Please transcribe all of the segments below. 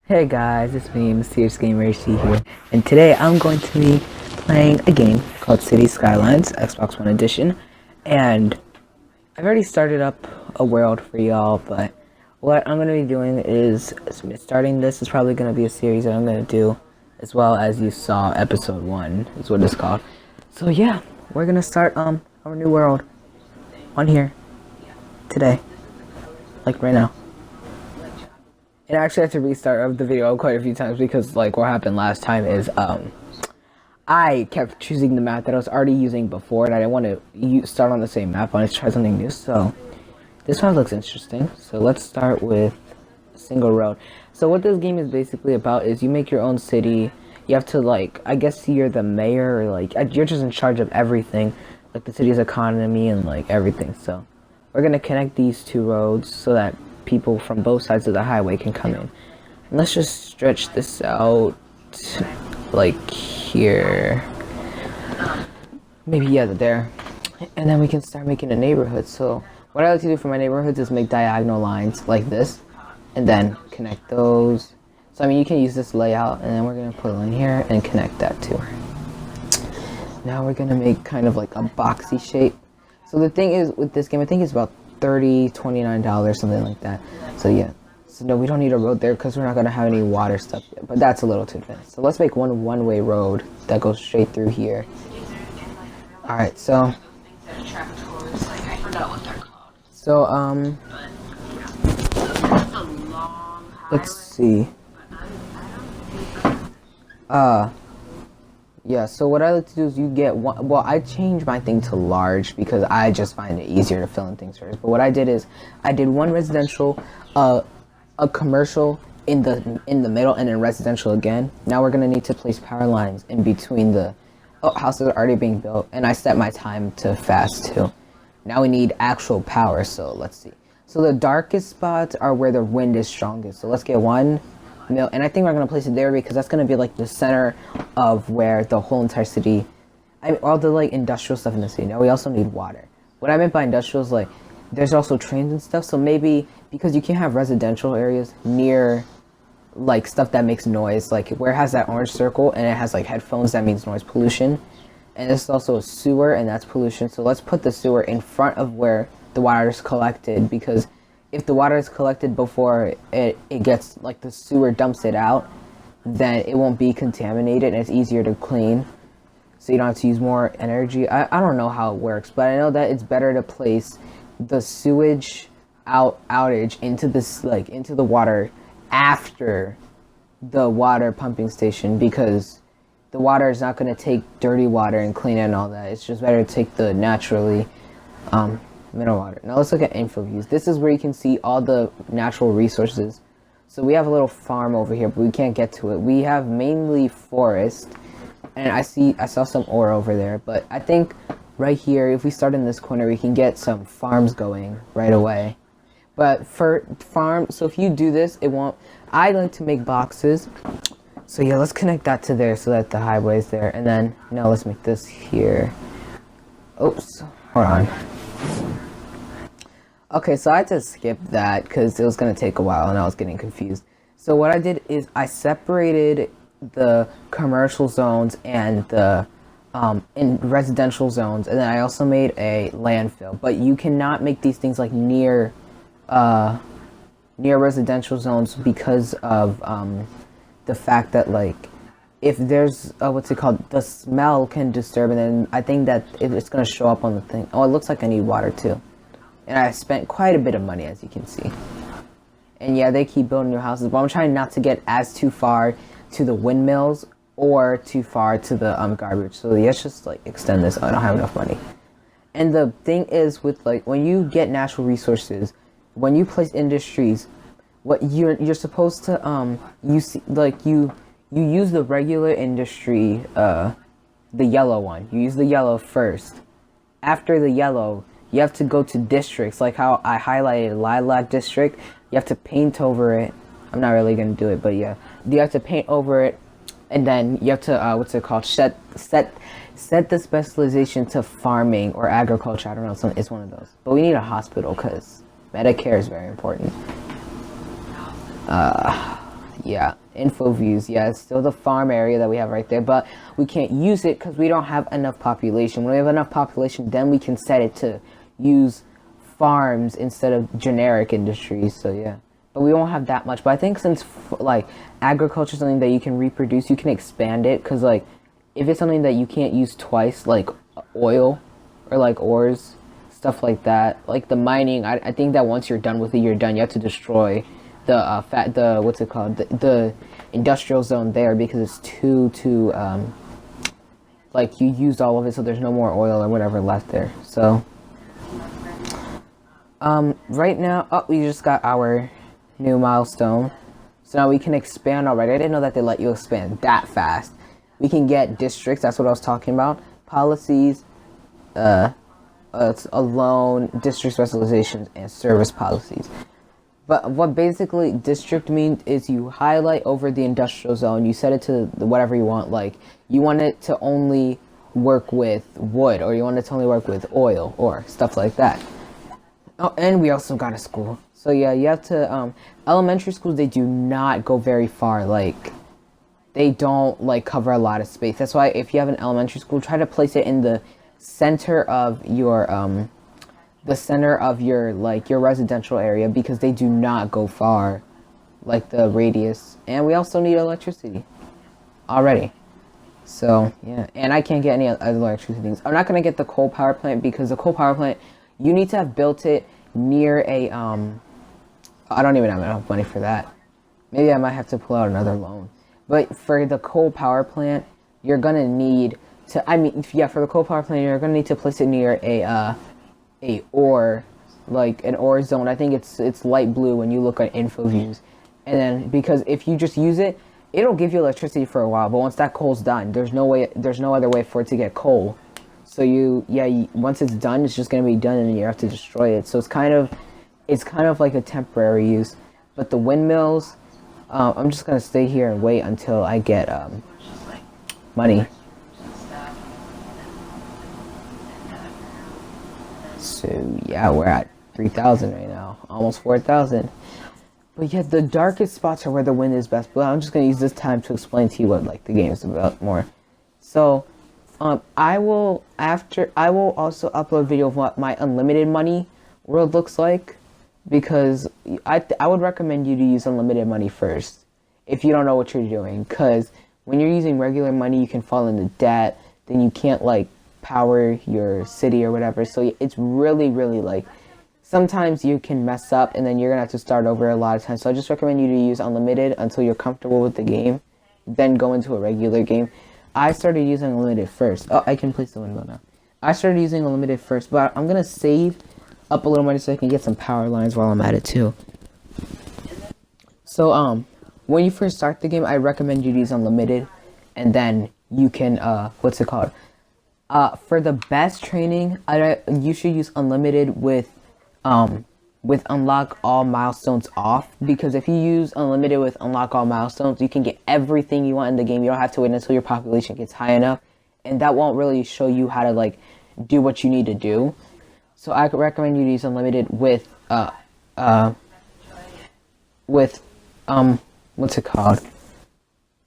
Hey guys, it's me, Mysterious Gamer HC here, and today I'm going to be playing a game called City Skylines, Xbox One Edition, and I've already started up a world for y'all, but what I'm going to be doing is, starting this is probably going to be a series that I'm going to do, as well as you saw, episode 1 is what it's called. So yeah, we're going to start our new world on here, today, like right now. And I actually have to restart the video quite a few times because, like, what happened last time is, I kept choosing the map that I was already using before, and I didn't want to start on the same map. I wanted to try something new, so this one looks interesting. So let's start with a single road. So what this game is basically about is you make your own city. You have to, like, I guess you're the mayor, or, like, you're just in charge of everything, like the city's economy and, like, everything. So we're going to connect these two roads so that people from both sides of the highway can come in. And let's just stretch this out like here, maybe there, and then we can start making a neighborhood. So what I like to do for my neighborhoods is make diagonal lines like this and then connect those. So I mean, you can use this layout, and then we're going to put it in here and connect that too. Now we're going to make kind of like a boxy shape. So the thing is with this game, I think it's about $29, something like that. So yeah, so no, we don't need a road there because we're not gonna have any water stuff yet, but that's a little too advanced. So let's make one-way road that goes straight through here. All right, so let's see. Yeah, so what I like to do is you get one. Well, I changed my thing to large because I just find it easier to fill in things first. But what I did is I did one residential, a commercial in the middle, and then residential again. Now we're gonna need to place power lines in between the houses that are already being built, and I set my time to fast too. Now we need actual power, so let's see. So the darkest spots are where the wind is strongest. So let's get one. And I think we're going to place it there because that's going to be like the center of where the whole entire city, all the like industrial stuff in the city. Now we also need water. What I meant by industrial is like there's also trains and stuff. So maybe because you can't have residential areas near like stuff that makes noise, like where it has that orange circle and it has like headphones, that means noise pollution. And this is also a sewer, and that's pollution. So let's put the sewer in front of where the water is collected, because if the water is collected before it gets, like, the sewer dumps it out, then it won't be contaminated and it's easier to clean, so you don't have to use more energy. I don't know how it works, but I know that it's better to place the sewage outage into this, like, into the water after the water pumping station, because the water is not going to take dirty water and clean it and all that. It's just better to take the naturally mineral water. Now let's look at info views. This is where you can see all the natural resources. So we have a little farm over here, but we can't get to it. We have mainly forest, and I saw some ore over there, but I think right here, if we start in this corner, we can get some farms going right away. But for farm, so if you do this, it won't. I like to make boxes. So yeah, let's connect that to there so that the highway is there, and then now let's make this here. Oops, hold on. Okay, so I had to skip that because it was going to take a while and I was getting confused. So what I did is I separated the commercial zones and the in residential zones, and then I also made a landfill. But you cannot make these things like near residential zones because of the fact that, like, if there's what's it called, the smell can disturb, and then I think that it's going to show up on the thing. Oh, it looks like I need water too. And I spent quite a bit of money, as you can see. And yeah, they keep building new houses, but I'm trying not to get too far to the windmills or too far to the garbage. So let's just like extend this. I don't have enough money. And the thing is with, like, when you get natural resources, when you place industries, what you're supposed to you use the regular industry, the yellow one. You use the yellow first. After the yellow, you have to go to districts, like how I highlighted Lilac District. You have to paint over it. I'm not really going to do it, but yeah. You have to paint over it, and then you have to, set the specialization to farming or agriculture. I don't know, it's one of those. But we need a hospital because Medicare is very important. Yeah, info views. Yeah, it's still the farm area that we have right there, but we can't use it because we don't have enough population. When we have enough population, then we can set it to use farms instead of generic industries. So yeah, but we won't have that much. But I think since like agriculture is something that you can reproduce, you can expand it because like if it's something that you can't use twice, like oil or like ores, stuff like that, like the mining. I think that once you're done with it, you're done. You have to destroy the what's it called, the industrial zone there because it's too like you used all of it, so there's no more oil or whatever left there. So right now, oh, we just got our new milestone, so now we can expand already. I didn't know that they let you expand that fast. We can get districts. That's what I was talking about. Policies, it's a loan, district specializations, and service policies. But what basically district means is you highlight over the industrial zone, you set it to whatever you want, like you want it to only work with wood, or you want it to only work with oil, or stuff like that. Oh, and we also got a school. So yeah, you have to, elementary schools, they do not go very far, like, they don't, like, cover a lot of space. That's why if you have an elementary school, try to place it in the center of your, like, your residential area, because they do not go far, like, the radius. And we also need electricity already. So, yeah. And I can't get any other electricity things. I'm not going to get the coal power plant, because the coal power plant, you need to have built it near a, I don't even have enough money for that. Maybe I might have to pull out another loan. But for the coal power plant, you're going to need to, for the coal power plant, you're going to need to place it near a ore, like an ore zone. I think it's light blue when you look at info views. And then, because if you just use it, it'll give you electricity for a while, but once that coal's done, there's no other way for it to get coal. So once it's done, it's just going to be done, and you have to destroy it. So it's kind of like a temporary use. But the windmills, I'm just going to stay here and wait until I get money. So yeah, we're at 3,000 right now, almost 4,000. But yeah, the darkest spots are where the wind is best. But I'm just going to use this time to explain to you what like the game is about more. So I will also upload a video of what my unlimited money world looks like, because I would recommend you to use unlimited money first if you don't know what you're doing, because when you're using regular money, you can fall into debt, then you can't like power your city or whatever. So it's really like, sometimes you can mess up and then you're gonna have to start over a lot of times. So I just recommend you to use unlimited until you're comfortable with the game, then go into a regular game. I started using unlimited first. Oh, I can place the window now. I started using unlimited first, but I'm gonna save up a little money so I can get some power lines while I'm at it too. So when you first start the game, I recommend you use unlimited, and then you can what's it called? For the best training, you should use unlimited with unlock all milestones off, because if you use unlimited with unlock all milestones, you can get everything you want in the game. You don't have to wait until your population gets high enough, and that won't really show you how to like do what you need to do. So I could recommend you to use unlimited with what's it called?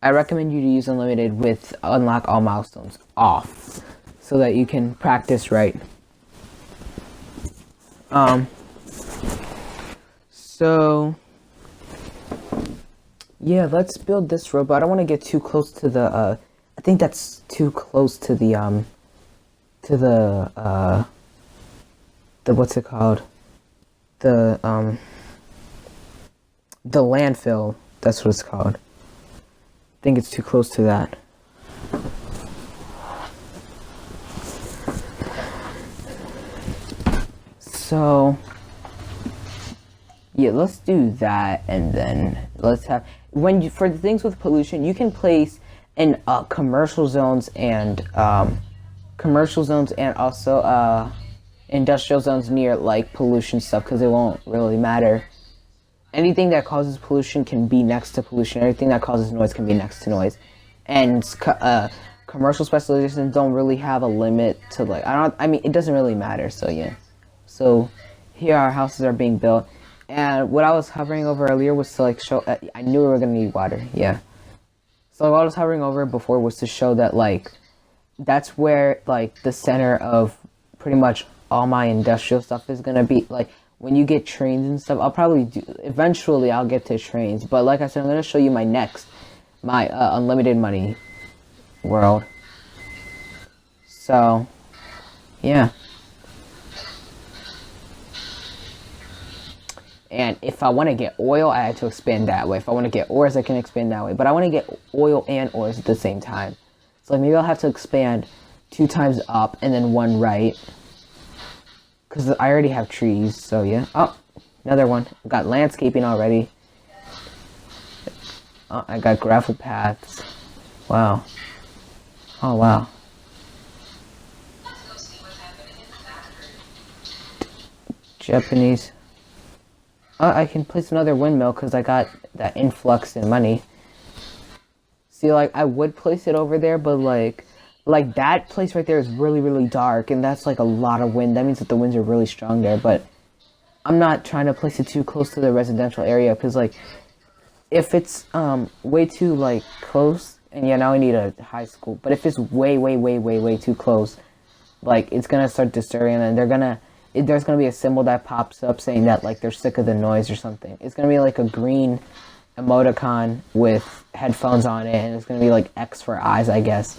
I recommend you to use unlimited with unlock all milestones off, so that you can practice right. So yeah, let's build this robot. I don't want to get too close to the I think that's too close to the what's it called? The landfill, that's what it's called. I think it's too close to that. So yeah, let's do that, and then let's have for the things with pollution, you can place in commercial zones and also industrial zones near like pollution stuff, because it won't really matter. Anything that causes pollution can be next to pollution. Everything that causes noise can be next to noise. And commercial specializations don't really have a limit to like, it doesn't really matter. So yeah. So here our houses are being built, And what I was hovering over earlier was to like show. I knew we were gonna need water. Yeah. So what I was hovering over before was to show that like that's where like the center of pretty much all my industrial stuff is gonna be. Like when you get trains and stuff, I'll probably do. Eventually, I'll get to trains. But like I said, I'm gonna show you my unlimited money world. So, yeah. And if I want to get oil, I had to expand that way. If I want to get ores, I can expand that way. But I want to get oil and ores at the same time. So like maybe I'll have to expand 2 times up and then 1 right. Because I already have trees, so yeah. Oh, another one. I got landscaping already. Oh, I got gravel paths. Wow. Oh, wow. Japanese. I can place another windmill because I got that influx in money. See, like, I would place it over there, but, like that place right there is really, really dark, and that's, like, a lot of wind. That means that the winds are really strong there, but I'm not trying to place it too close to the residential area, because, like, if it's, way too, like, close, and yeah, now I need a high school, but if it's way, way, way, way, way too close, like, it's gonna start disturbing, and there's gonna be a symbol that pops up saying that, like, they're sick of the noise or something. It's gonna be, like, a green emoticon with headphones on it, and it's gonna be, like, X for eyes, I guess.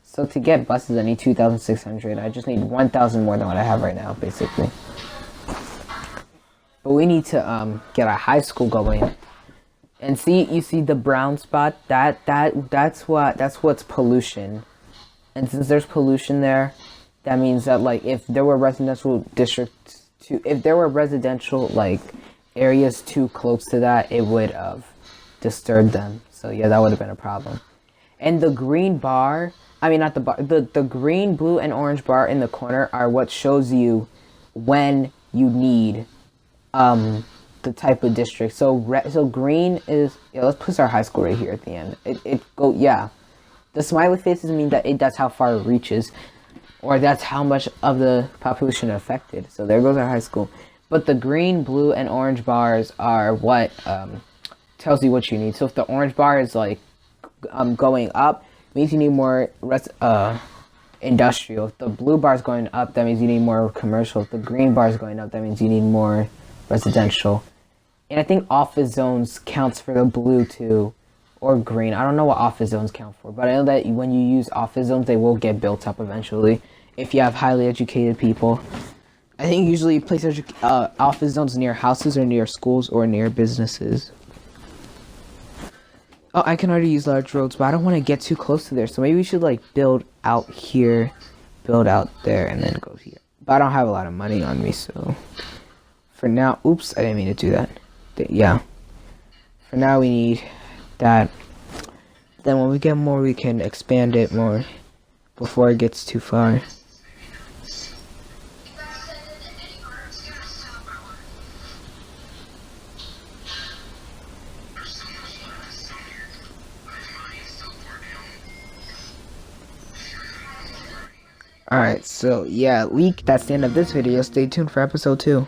So to get buses, I need 2,600. I just need 1,000 more than what I have right now, basically. But we need to get our high school going. And you see the brown spot? That's what's pollution. And since there's pollution there, that means that like if there were residential like areas too close to that, it would have disturbed them. So yeah, that would have been a problem. And the green bar, I mean not the bar, the green, blue, and orange bar in the corner are what shows you when you need the type of district. So green is, yeah, let's put our high school right here at the end. The smiley faces mean that that's how far it reaches, or that's how much of the population affected. So there goes our high school. But the green, blue, and orange bars are what tells you what you need. So if the orange bar is like going up, it means you need more industrial. If the blue bar is going up, that means you need more commercial. If the green bar is going up, that means you need more residential. And I think office zones counts for the blue too, or green. I don't know what office zones count for, but I know that when you use office zones, they will get built up eventually if you have highly educated people. I think usually you place office zones near houses or near schools or near businesses. Oh, I can already use large roads, but I don't want to get too close to there, so maybe we should like build out here, build out there, and then go here. But I don't have a lot of money on me, so for now, oops, I didn't mean to do that. Yeah. For now, we need that. Then when we get more, we can expand it more before it gets too far. Alright, so yeah, that's the end of this video. Stay tuned for episode 2.